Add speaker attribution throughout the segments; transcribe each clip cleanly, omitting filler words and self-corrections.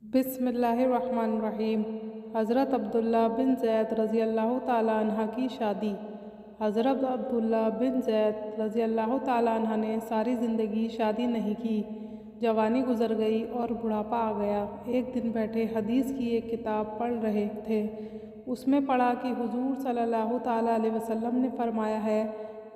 Speaker 1: बिस्मिल्लाहिर्रहमानिर्रहीम। हज़रत अब्दुल्ला बिन ज़ैद रज़ी अल्लाह ताला अन्हा की शादी। हज़रत अब्दुल्ला बिन ज़ैद रज़ी अल्लाह ताला अन्हा ने सारी ज़िंदगी शादी नहीं की। जवानी गुज़र गई और बुढ़ापा आ गया। एक दिन बैठे हदीस की एक किताब पढ़ रहे थे। उसमें पढ़ा कि हुज़ूर सल्लल्लाहु ताला अलैहि वसल्लम ने फरमाया है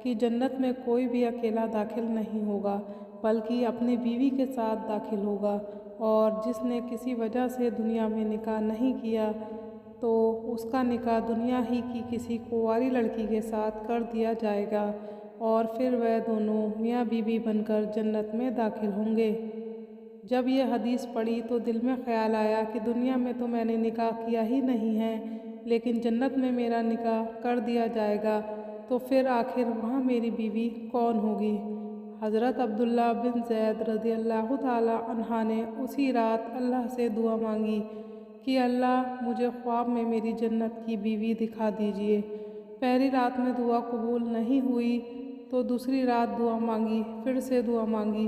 Speaker 1: कि जन्नत में कोई भी अकेला दाखिल नहीं होगा बल्कि अपनी बीवी के साथ दाखिल होगा, और जिसने किसी वजह से दुनिया में निकाह नहीं किया तो उसका निकाह दुनिया ही की किसी कुंवारी लड़की के साथ कर दिया जाएगा और फिर वह दोनों मियाँ बीवी बनकर जन्नत में दाखिल होंगे। जब यह हदीस पढ़ी तो दिल में ख़्याल आया कि दुनिया में तो मैंने निकाह किया ही नहीं है, लेकिन जन्नत में मेरा निकाह कर दिया जाएगा तो फिर आखिर वहाँ मेरी बीवी कौन होगी। हज़रत अब्दुल्ला बिन ज़ैद रज़ी अल्लाह ताला अन्हा ने उसी रात अल्लाह से दुआ मांगी कि अल्लाह मुझे ख्वाब में मेरी जन्नत की बीवी दिखा दीजिए। पहली रात में दुआ कबूल नहीं हुई तो दूसरी रात दुआ मांगी, फिर से दुआ मांगी।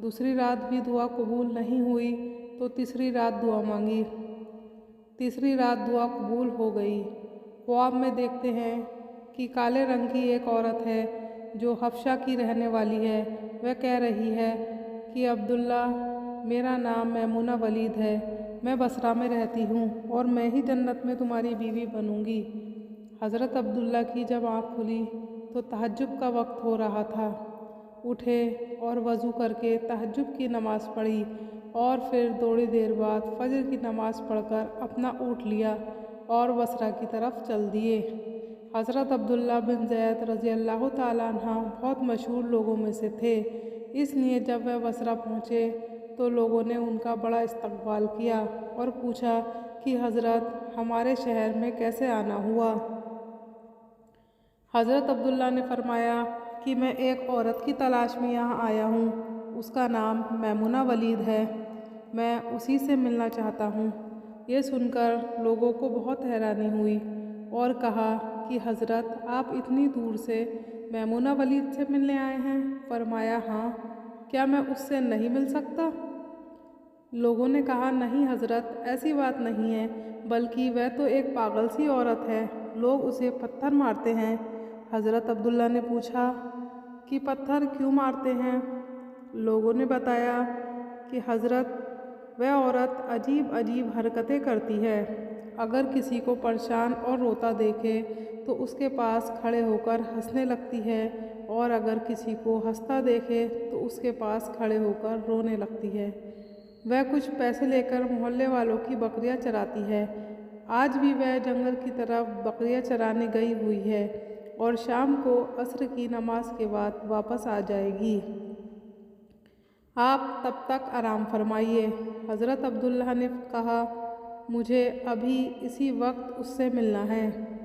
Speaker 1: दूसरी रात भी दुआ कबूल नहीं हुई तो तीसरी रात दुआ मांगी। तीसरी रात दुआ कबूल हो गई। ख्वाब में देखते हैं कि काले रंग की एक औरत है जो हफ्शा की रहने वाली है। वह कह रही है कि अब्दुल्ला, मेरा नाम मैमुना वलीद है, मैं बसरा में रहती हूँ और मैं ही जन्नत में तुम्हारी बीवी बनूंगी। हज़रत अब्दुल्ला की जब आँख खुली तो तहज्जुद का वक्त हो रहा था। उठे और वज़ू करके तहज्जुद की नमाज़ पढ़ी और फिर थोड़ी देर बाद फजर की नमाज़ पढ़कर अपना ऊँट लिया और बसरा की तरफ चल दिए। हज़रत अब्दुल्ला बिन ज़ैद रज़ी अल्लाह ताला अन्हा बहुत मशहूर लोगों में से थे, इसलिए जब वह बसरा पहुँचे तो लोगों ने उनका बड़ा इस्तकबाल किया और पूछा कि हज़रत, हमारे शहर में कैसे आना हुआ। हज़रत अब्दुल्ला ने फरमाया कि मैं एक औरत की तलाश में यहाँ आया हूँ, उसका नाम मैमुना वलीद है, मैं उसी से मिलना चाहता हूँ। ये सुनकर लोगों को बहुत हैरानी हुई और कहा कि हज़रत, आप इतनी दूर से मैमुना वलीद से मिलने आए हैं? फरमाया, हाँ, क्या मैं उससे नहीं मिल सकता? लोगों ने कहा, नहीं हज़रत, ऐसी बात नहीं है, बल्कि वह तो एक पागल सी औरत है, लोग उसे पत्थर मारते हैं। हज़रत अब्दुल्ला ने पूछा कि पत्थर क्यों मारते हैं? लोगों ने बताया कि हज़रत, वह औरत अजीब अजीब हरकतें करती है। अगर किसी को परेशान और रोता देखे तो उसके पास खड़े होकर हंसने लगती है, और अगर किसी को हंसता देखे तो उसके पास खड़े होकर रोने लगती है। वह कुछ पैसे लेकर मोहल्ले वालों की बकरियां चराती है। आज भी वह जंगल की तरफ बकरियां चराने गई हुई है और शाम को असर की नमाज के बाद वापस आ जाएगी। आप तब तक आराम फरमाइए। हज़रत अब्दुल्ला ने कहा, मुझे अभी इसी वक्त उससे मिलना है,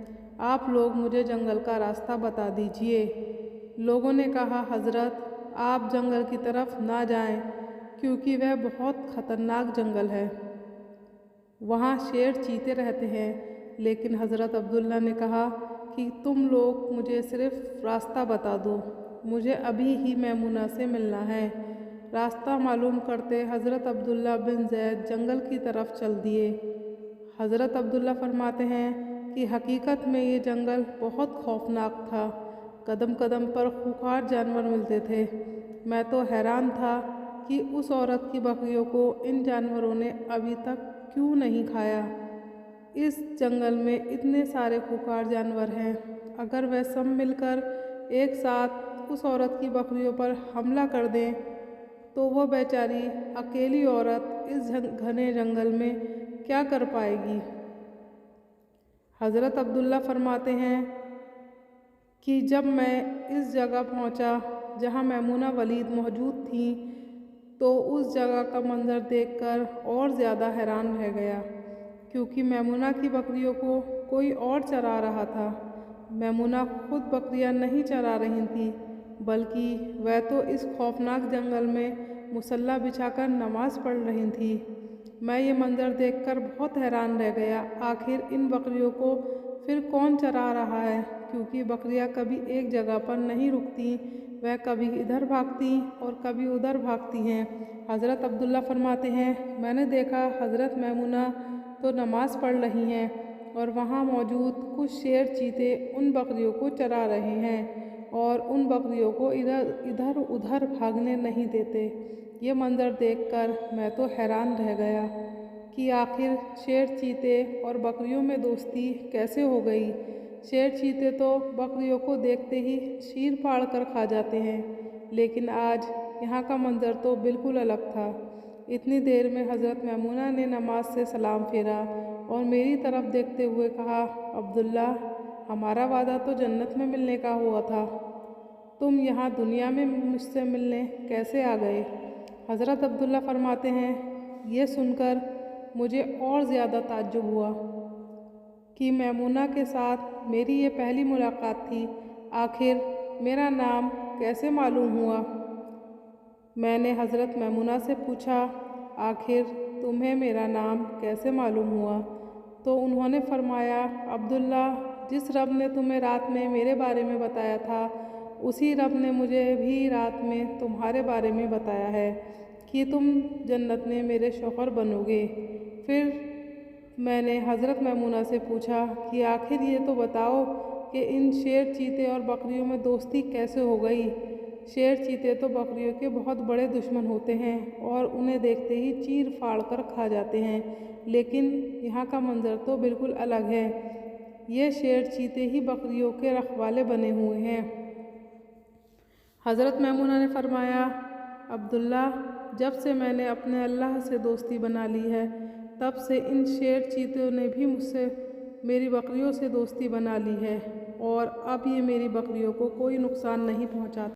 Speaker 1: आप लोग मुझे जंगल का रास्ता बता दीजिए। लोगों ने कहा, हज़रत, आप जंगल की तरफ ना जाएं, क्योंकि वह बहुत ख़तरनाक जंगल है, वहाँ शेर चीते रहते हैं। लेकिन हज़रत अब्दुल्ला ने कहा कि तुम लोग मुझे सिर्फ़ रास्ता बता दो, मुझे अभी ही मैमुना से मिलना है। रास्ता मालूम करते हज़रत अब्दुल्ला बिन ज़ैद जंगल की तरफ चल दिए। हज़रत अब्दुल्ला फरमाते हैं कि हकीकत में ये जंगल बहुत खौफनाक था। कदम कदम पर खूंखार जानवर मिलते थे। मैं तो हैरान था कि उस औरत की बकरियों को इन जानवरों ने अभी तक क्यों नहीं खाया। इस जंगल में इतने सारे खूंखार जानवर हैं, अगर वह सब मिलकर एक साथ उस औरत की बकरियों पर हमला कर दें तो वह बेचारी अकेली औरत इस घने जंगल में क्या कर पाएगी। हज़रत अब्दुल्ला फरमाते हैं कि जब मैं इस जगह पहुंचा जहां मैमुना वलीद मौजूद थी तो उस जगह का मंजर देखकर और ज़्यादा हैरान रह गया, क्योंकि मैमुना की बकरियों को कोई और चरा रहा था। मैमुना खुद बकरियां नहीं चरा रही थी, बल्कि वह तो इस खौफनाक जंगल में मुसल्ला बिछाकर नमाज़ पढ़ रही थी। मैं ये मंजर देखकर बहुत हैरान रह गया। आखिर इन बकरियों को फिर कौन चरा रहा है, क्योंकि बकरियां कभी एक जगह पर नहीं रुकती, वह कभी इधर भागती और कभी उधर भागती हैं। हज़रत अब्दुल्ला फरमाते हैं, मैंने देखा हज़रत मैमुना तो नमाज़ पढ़ रही हैं और वहाँ मौजूद कुछ शेर चीते उन बकरियों को चरा रहे हैं और उन बकरियों को इधर उधर भागने नहीं देते। ये मंज़र देखकर मैं तो हैरान रह गया कि आखिर शेर चीते और बकरियों में दोस्ती कैसे हो गई। शेर चीते तो बकरियों को देखते ही चीर फाड़ कर खा जाते हैं, लेकिन आज यहाँ का मंज़र तो बिल्कुल अलग था। इतनी देर में हज़रत मैमुना ने नमाज से सलाम फेरा और मेरी तरफ देखते हुए कहा, अब्दुल्ला, हमारा वादा तो जन्नत में मिलने का हुआ था, तुम यहाँ दुनिया में मुझसे मिलने कैसे आ गए? हज़रत अब्दुल्ला फरमाते हैं, ये सुनकर मुझे और ज़्यादा ताज्जुब हुआ कि मैमुना के साथ मेरी ये पहली मुलाकात थी। आखिर मेरा नाम कैसे मालूम हुआ? मैंने हज़रत मैमुना से पूछा, आखिर तुम्हें मेरा नाम कैसे मालूम हुआ? तो उन्होंने फरमाया, अब्दुल्ला, जिस रब ने तुम्हें रात में मेरे बारे में बताया था, उसी रब ने मुझे भी रात में तुम्हारे बारे में बताया है कि तुम जन्नत में मेरे शौहर बनोगे। फिर मैंने हज़रत मैमुना से पूछा कि आखिर ये तो बताओ कि इन शेर चीते और बकरियों में दोस्ती कैसे हो गई? शेर चीते तो बकरियों के बहुत बड़े दुश्मन होते हैं और उन्हें देखते ही चीर फाड़ कर खा जाते हैं, लेकिन यहाँ का मंज़र तो बिल्कुल अलग है। ये शेर चीते ही बकरियों के रखवाले बने हुए हैं। हज़रत मैमुना ने फरमाया, अब्दुल्ला, जब से मैंने अपने अल्लाह से दोस्ती बना ली है, तब से इन शेर चीतों ने भी मुझसे मेरी बकरियों से दोस्ती बना ली है और अब ये मेरी बकरियों को कोई नुकसान नहीं पहुँचाते।